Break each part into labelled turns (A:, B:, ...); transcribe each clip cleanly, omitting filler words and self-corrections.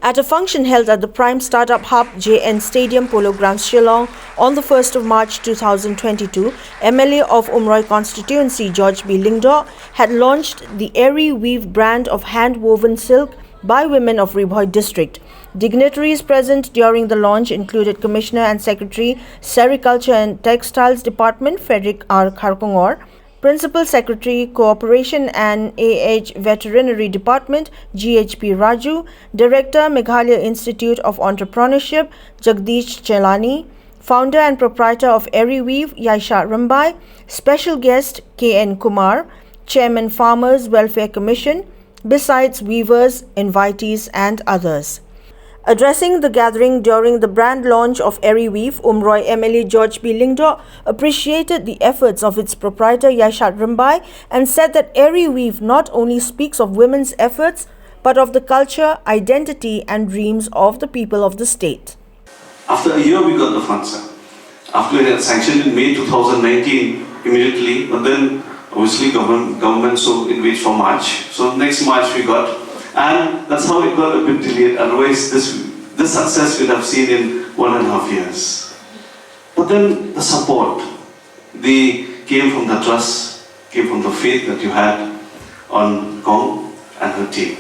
A: At a function held at the Prime Startup Hub JN Stadium Polo Grounds Shillong on the 1st of March 2022, MLA of UMROI constituency George B. LYNGDOH had launched the Airy Weave brand of hand-woven silk by women of RYMBAI district. Dignitaries present during the launch included Commissioner and Secretary, Sericulture and Textiles Department FREDERICK KHARKONGOR, Principal Secretary, Cooperation and Veterinary Department, GHP RAJU, Director, MEGHALAYA Institute of Entrepreneurship, JAGDISH CHELANI, Founder and Proprietor of Airy Weave, EIAISHAH RYMBAI, Special Guest, KUMAR, Chairman Farmers Welfare Commission, besides weavers, invitees and others. Addressing the gathering during the brand launch of Airy Weave, UMROI MLA George B. LYNGDOH appreciated the efforts of its proprietor EIAISHAH RYMBAI and said that Airy Weave not only speaks of women's efforts but of the culture, identity and dreams of the people of the state.
B: After a year we got the funds. After it had sanctioned in May 2019 immediately, but then obviously government so it waits for March. So next March we got, and that's how it got a bit delayed. Otherwise this success we'd have seen in 1.5 years. But then the support, they came from the trust, came from the faith that you had on Kong and her team.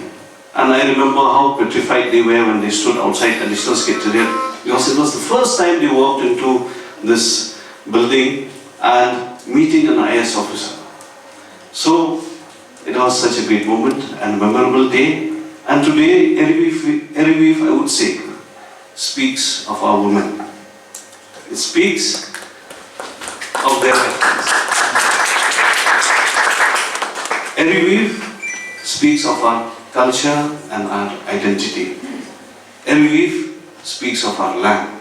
B: And I remember how petrified they were when they stood outside the National Secretariat, because it was the first time they walked into this building and meeting an IS officer. So it was such a great moment and memorable day. And today, Airy Weave, I would say, speaks of our women. It speaks of their efforts. Airy Weave speaks of our culture and our identity. Airy Weave speaks of our land.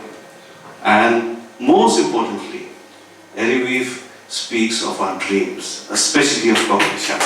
B: And most importantly, Airy Weave speaks of our dreams, especially of cooperation.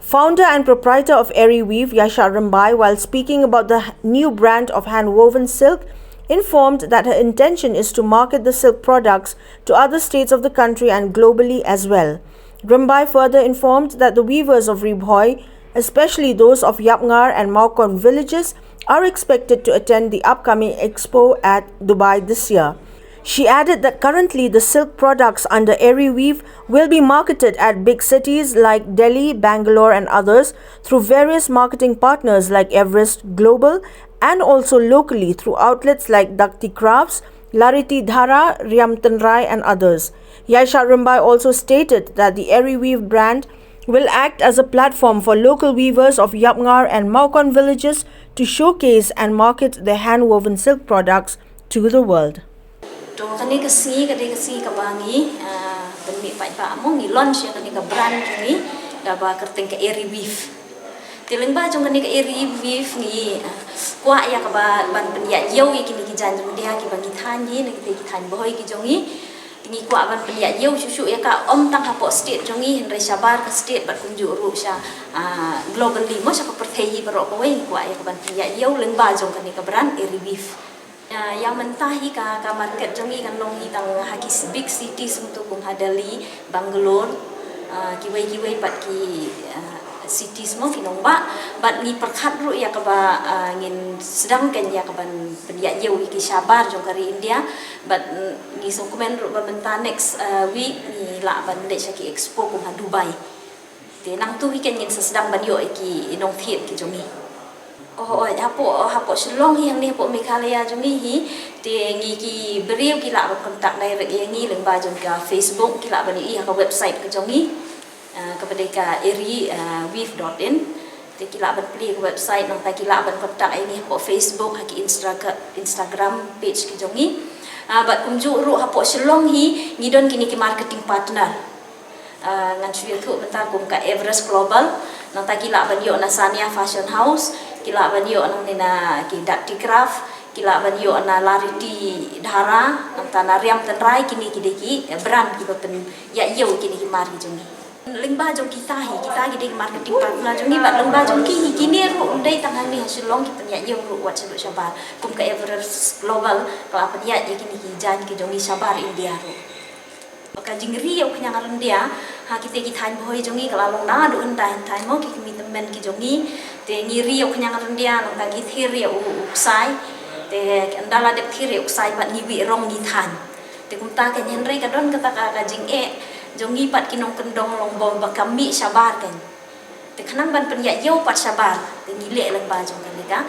A: Founder and proprietor of Airy Weave, EIAISHAH RYMBAI, while speaking about the new brand of hand-woven silk, informed that her intention is to market the silk products to other states of the country and globally as well. RYMBAI further informed that the weavers of BHOI, especially those of Yapngar and Maukon villages, are expected to attend the upcoming expo at Dubai this year. She added that currently the silk products under Airy Weave will be marketed at big cities like Delhi, Bangalore and others through various marketing partners like Everest Global and also locally through outlets like Dakti Crafts, Lariti Dhara, Ryamtanrai and others. EIAISHAH RYMBAI also stated that the Airy Weave brand will act as a platform for local weavers of Yapngar and Maukon villages to showcase and market their hand-woven silk products to the world.
C: Kani kasi kabangi benmi pa mo ngi launch yang kani ka brand ni da ba kerteng ka Airy Weave. Tiling ba jong kani ka Airy Weave ni kwa ya ka ba ban penya yau ya kini ki jan jong dia ki bangi thanyi ni ki than boy ki jongi tingi kwa ban penya yau susu ya ka om tang hapo state jongi henry sabar ka state bat kunju ru sha globally mo sa ka perthei baro ko wai kwa ya ka ban penya yau leng ba jong kani ka brand Airy Weave. Yang mentahi ka market jongi kan long hitang haki big cities untuk Delhi, Bangalore, kiwai pat ki cities mo kinong ba bat ni perkhat ru ya ka ba ngin sedang kan ya ka ban penyak yeu ki sabar jong kari India bat ni dokumen ru ba menta next week ni la ban de ki expo kum Dubai. Te nang tu weekend ngin sedang ban yo ki nong thiet ki jongi. Hapo Shillong hi hang ni hapo MEGHALAYA jongi hi te ngi ki beriu ki la kontak direct yang ngi leng ba jong ka Facebook ki la ban i ka website ka jongi kepada ka airyweave.in te ki la ban pli ka website nang ta ki la ban kontak ai ni hapo Facebook ha ki Instagram page ki jongi bat kumju ru hapo Shillong hi ngidon kini ki marketing partner ngan suya tu bentar kum ka Everest Global nang ta ki la ban yo na Sania Fashion House kila ban yo nang nina ki Dakti Craft kila ban yo na Lariti Dhara nang tanah Ryamtanrai kini ki brand ki pen ya yo kini ki mari jongi lengba jong kita ki marketing partner jongi bat lengba jong ki kini ru undai tangan ni Shillong ki pen ya yo ru wat selu sabar kum ka Everest Global ka pen ya kini ki jan ki jongi sabar India ru ka jingri yo kanya ngaran dia ha kita ki than boy jongi kala long na do hentai mo ki mi temen ki jongi te ngiri ok nyang rendia nong tagi thiri uksai te andala dep thiri uksai pat ngiwi rong ni than te kumta ken henry kadon kata ka jing jongi pat kinong kendong long bom bakami sabar kan te khanang ban pen ya yo pat sabar te ngile lang ba jong kan ka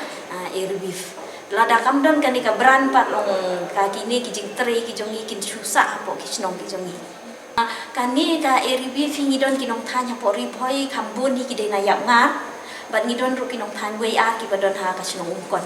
C: airwif lada kamdon kan ka brand pat long ka kini ki jing tre ki jongi kin susah po ki snong ki jongi kani ka airwif ngidon kinong than po ri phoi khambun ni ki de na yap ngat bat ngidon ru kinong than wei a ki badon ha ka snong kon